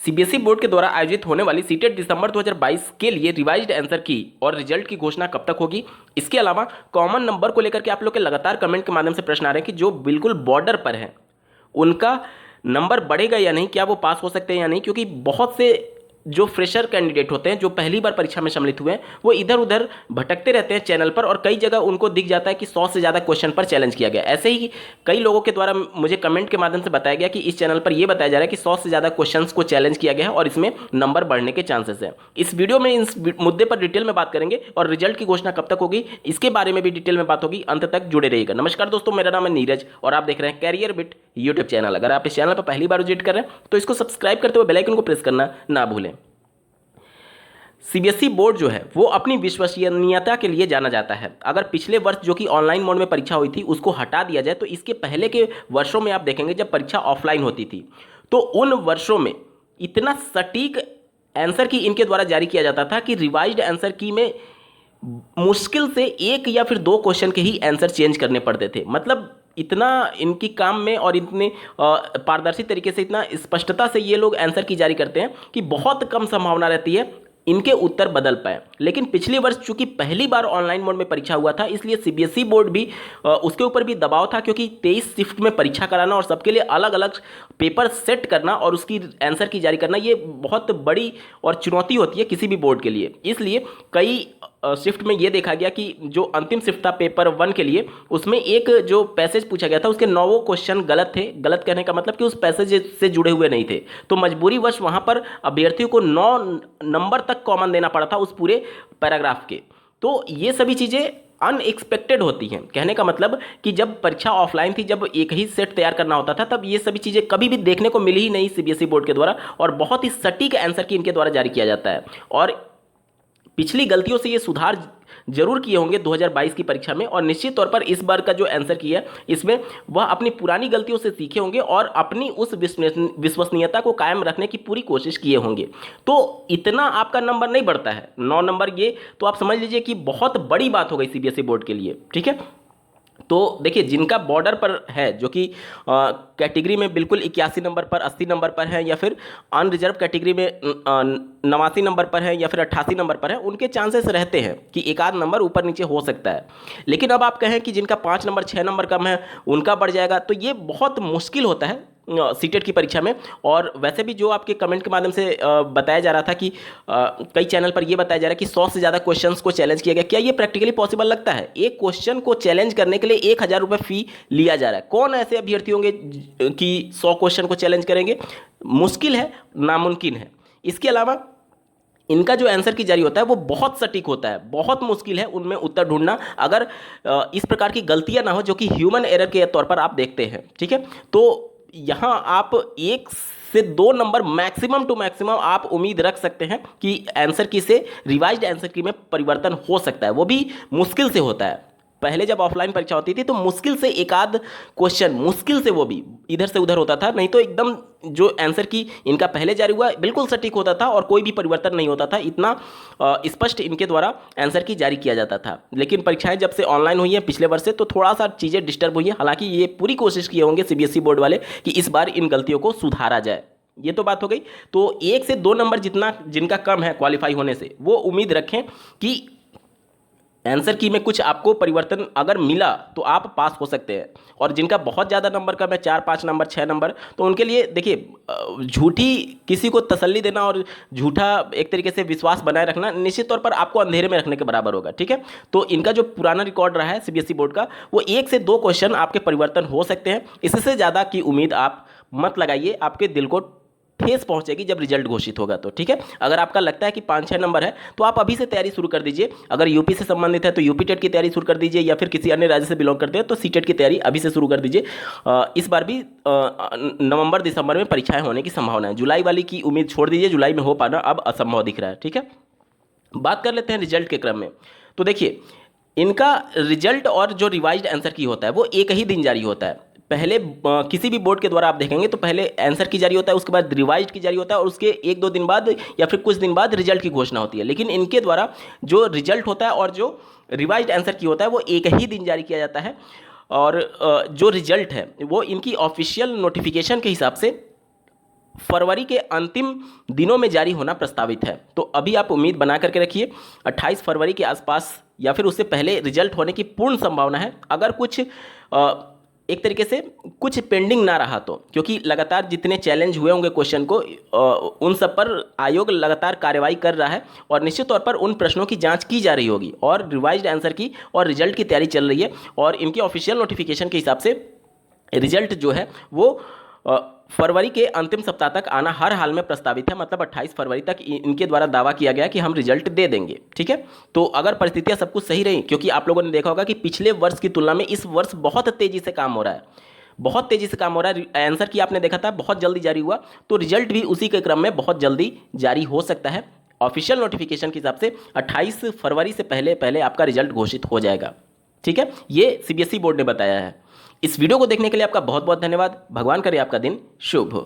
CBSE board के द्वारा आयोजित होने वाली सीटेट दिसंबर 2022 के लिए रिवाइज्ड आंसर की और रिजल्ट की घोषणा कब तक होगी। इसके अलावा कॉमन नंबर को लेकर के आप लोग के लगातार कमेंट के माध्यम से प्रश्न आ रहे हैं कि जो बिल्कुल बॉर्डर पर है उनका नंबर बढ़ेगा या नहीं, क्या वो पास हो सकते हैं या नहीं, क्योंकि बहुत से जो फ्रेशर कैंडिडेट होते हैं जो पहली बार परीक्षा में सम्मिलित हुए हैं वो इधर उधर भटकते रहते हैं चैनल पर और कई जगह उनको दिख जाता है कि 100 से ज़्यादा क्वेश्चन पर चैलेंज किया गया। ऐसे ही कई लोगों के द्वारा मुझे कमेंट के माध्यम से बताया गया कि इस चैनल पर यह बताया जा रहा है कि 100 से ज़्यादा क्वेश्चंस को चैलेंज किया गया है और इसमें नंबर बढ़ने के चांसेस हैं। इस वीडियो में इस मुद्दे पर डिटेल में बात करेंगे और रिजल्ट की घोषणा कब तक होगी इसके बारे में भी डिटेल में बात होगी। अंत तक जुड़े रहिएगा। नमस्कार दोस्तों, मेरा नाम है नीरज और आप देख रहे हैं कैरियर बिट यूट्यूब चैनल। अगर आप इस चैनल पर पहली बार विजिट कर रहे हैं तो इसको सब्सक्राइब करते हुए बेल आइकन को प्रेस करना ना भूलें। सीबीएसई बोर्ड जो है वो अपनी विश्वसनीयता के लिए जाना जाता है। अगर पिछले वर्ष जो कि ऑनलाइन मोड में परीक्षा हुई थी उसको हटा दिया जाए तो इसके पहले के वर्षों में आप देखेंगे जब परीक्षा ऑफलाइन होती थी तो उन वर्षों में इतना सटीक आंसर की इनके द्वारा जारी किया जाता था कि रिवाइज्ड आंसर की में मुश्किल से एक या फिर दो क्वेश्चन के ही आंसर चेंज करने पड़ते थे। मतलब इतना इनकी काम में और इतने पारदर्शी तरीके से, इतना स्पष्टता से ये लोग आंसर की जारी करते हैं कि बहुत कम संभावना रहती है इनके उत्तर बदल पाए। लेकिन पिछले वर्ष चूंकि पहली बार ऑनलाइन मोड में परीक्षा हुआ था इसलिए सीबीएसई बोर्ड भी उसके ऊपर भी दबाव था, क्योंकि 23 शिफ्ट में परीक्षा कराना और सबके लिए अलग अलग पेपर सेट करना और उसकी आंसर की जारी करना ये बहुत बड़ी और चुनौती होती है किसी भी बोर्ड के लिए। इसलिए कई शिफ्ट में ये देखा गया कि जो अंतिम शिफ्ट था पेपर 1 के लिए उसमें एक जो पैसेज पूछा गया था उसके 9 क्वेश्चन गलत थे। गलत कहने का मतलब कि उस पैसेज से जुड़े हुए नहीं थे, तो मजबूरी वश वहां पर अभ्यर्थियों को 9 नंबर तक कॉमन देना पड़ा था उस पूरे पैराग्राफ के। तो ये सभी चीज़ें अनएक्सपेक्टेड होती हैं। कहने का मतलब कि जब परीक्षा ऑफलाइन थी, जब एक ही सेट तैयार करना होता था, तब ये सभी चीज़ें कभी भी देखने को मिली ही नहीं सीबीएसई बोर्ड के द्वारा और बहुत ही सटीक आंसर की इनके द्वारा जारी किया जाता है। और पिछली गलतियों से ये सुधार जरूर किए होंगे 2022 की परीक्षा में और निश्चित तौर पर इस बार का जो आंसर की है इसमें वह अपनी पुरानी गलतियों से सीखे होंगे और अपनी उस विश्वसनीयता को कायम रखने की पूरी कोशिश किए होंगे। तो इतना आपका नंबर नहीं बढ़ता है, 9 नंबर, ये तो आप समझ लीजिए कि बहुत बड़ी बात हो गई सीबीएसई बोर्ड के लिए। ठीक है, तो देखिए जिनका बॉर्डर पर है, जो कि कैटेगरी में बिल्कुल 81 नंबर पर, 80 नंबर पर है, या फिर अनरिजर्व कैटेगरी में 89 नंबर पर है, या फिर 88 नंबर पर है, उनके चांसेस रहते हैं कि एक आध नंबर ऊपर नीचे हो सकता है। लेकिन अब आप कहें कि जिनका 5 नंबर 6 नंबर कम है उनका बढ़ जाएगा, तो ये बहुत मुश्किल होता है सीटेट की परीक्षा में। और वैसे भी जो आपके कमेंट के माध्यम से बताया जा रहा था कि कई चैनल पर यह बताया जा रहा है कि 100 से ज़्यादा क्वेश्चंस को चैलेंज किया गया, क्या ये प्रैक्टिकली पॉसिबल लगता है? एक क्वेश्चन को चैलेंज करने के लिए 1000 रुपये फी लिया जा रहा है। कौन ऐसे अभ्यर्थी होंगे कि 100 क्वेश्चन को चैलेंज करेंगे? मुश्किल है, नामुमकिन है। इसके अलावा इनका जो आंसर की जारी होता है वो बहुत सटीक होता है, बहुत मुश्किल है उनमें उत्तर ढूंढना अगर इस प्रकार की गलतियां ना हो जो कि ह्यूमन एरर के तौर पर आप देखते हैं। ठीक है, तो यहाँ आप 1 से 2 नंबर मैक्सिमम टू मैक्सिमम आप उम्मीद रख सकते हैं कि आंसर की से रिवाइज्ड आंसर की में परिवर्तन हो सकता है, वो भी मुश्किल से होता है। पहले जब ऑफलाइन परीक्षा होती थी तो मुश्किल से एक आध क्वेश्चन, मुश्किल से वो भी इधर से उधर होता था, नहीं तो एकदम जो आंसर की इनका पहले जारी हुआ बिल्कुल सटीक होता था और कोई भी परिवर्तन नहीं होता था। इतना स्पष्ट इनके द्वारा आंसर की जारी किया जाता था। लेकिन परीक्षाएं जब से ऑनलाइन हुई हैं पिछले वर्ष से तो थोड़ा सा चीज़ें डिस्टर्ब हुई हैं। हालांकि ये पूरी कोशिश किए होंगे सीबीएसई बोर्ड वाले कि इस बार इन गलतियों को सुधारा जाए। ये तो बात हो गई। तो 1 से 2 नंबर जितना जिनका कम है क्वालिफाई होने से, वो उम्मीद रखें कि आंसर की में कुछ आपको परिवर्तन अगर मिला तो आप पास हो सकते हैं। और जिनका बहुत ज़्यादा नंबर कम है, 4 5 नंबर 6 नंबर, तो उनके लिए देखिए झूठी किसी को तसल्ली देना और झूठा एक तरीके से विश्वास बनाए रखना निश्चित तौर पर आपको अंधेरे में रखने के बराबर होगा। ठीक है, तो इनका जो पुराना रिकॉर्ड रहा है सीबीएसई बोर्ड का, वो 1 से 2 क्वेश्चन आपके परिवर्तन हो सकते हैं। इससे ज़्यादा की उम्मीद आप मत लगाइए, आपके दिल को ठेस पहुंचेगी जब रिजल्ट घोषित होगा तो। ठीक है, अगर आपका लगता है कि 5-6 नंबर है तो आप अभी से तैयारी शुरू कर दीजिए। अगर यूपी से संबंधित है तो यूपी टेट की तैयारी शुरू कर दीजिए, या फिर किसी अन्य राज्य से बिलोंग करते हैं तो सीटेट की तैयारी अभी से शुरू कर दीजिए। इस बार भी नवंबर दिसंबर में परीक्षाएं होने की संभावना है। जुलाई वाली की उम्मीद छोड़ दीजिए, जुलाई में हो पाना अब असंभव दिख रहा है। ठीक है, बात कर लेते हैं रिजल्ट के क्रम में। तो देखिए इनका रिजल्ट और जो रिवाइज्ड आंसर की होता है वो एक ही दिन जारी होता है। पहले किसी भी बोर्ड के द्वारा आप देखेंगे तो पहले आंसर की जारी होता है, उसके बाद रिवाइज्ड की जारी होता है और उसके 1-2 दिन बाद या फिर कुछ दिन बाद रिजल्ट की घोषणा होती है। लेकिन इनके द्वारा जो रिजल्ट होता है और जो रिवाइज्ड आंसर की होता है वो एक ही दिन जारी किया जाता है। और जो रिजल्ट है वो इनकी ऑफिशियल नोटिफिकेशन के हिसाब से फरवरी के अंतिम दिनों में जारी होना प्रस्तावित है। तो अभी आप उम्मीद बना करके रखिए 28 फरवरी के आसपास या फिर उससे पहले रिजल्ट होने की पूर्ण संभावना है। अगर कुछ एक तरीके से कुछ पेंडिंग ना रहा तो, क्योंकि लगातार जितने चैलेंज हुए होंगे क्वेश्चन को उन सब पर आयोग लगातार कार्रवाई कर रहा है और निश्चित तौर पर उन प्रश्नों की जांच की जा रही होगी और रिवाइज्ड आंसर की और रिजल्ट की तैयारी चल रही है और इनके ऑफिशियल नोटिफिकेशन के हिसाब से रिजल्ट जो है वो फरवरी के अंतिम सप्ताह तक आना हर हाल में प्रस्तावित है। मतलब 28 फरवरी तक इनके द्वारा दावा किया गया कि हम रिजल्ट दे देंगे। ठीक है, तो अगर परिस्थितियां सब कुछ सही रही, क्योंकि आप लोगों ने देखा होगा कि पिछले वर्ष की तुलना में इस वर्ष बहुत तेजी से काम हो रहा है, बहुत तेजी से काम हो रहा है। आंसर की आपने देखा था बहुत जल्दी जारी हुआ, तो रिजल्ट भी उसी के क्रम में बहुत जल्दी जारी हो सकता है। ऑफिशियल नोटिफिकेशन के हिसाब से 28 फरवरी से पहले पहले आपका रिजल्ट घोषित हो जाएगा। ठीक है, ये सीबीएसई बोर्ड ने बताया है। इस वीडियो को देखने के लिए आपका बहुत बहुत धन्यवाद। भगवान करे आपका दिन शुभ हो।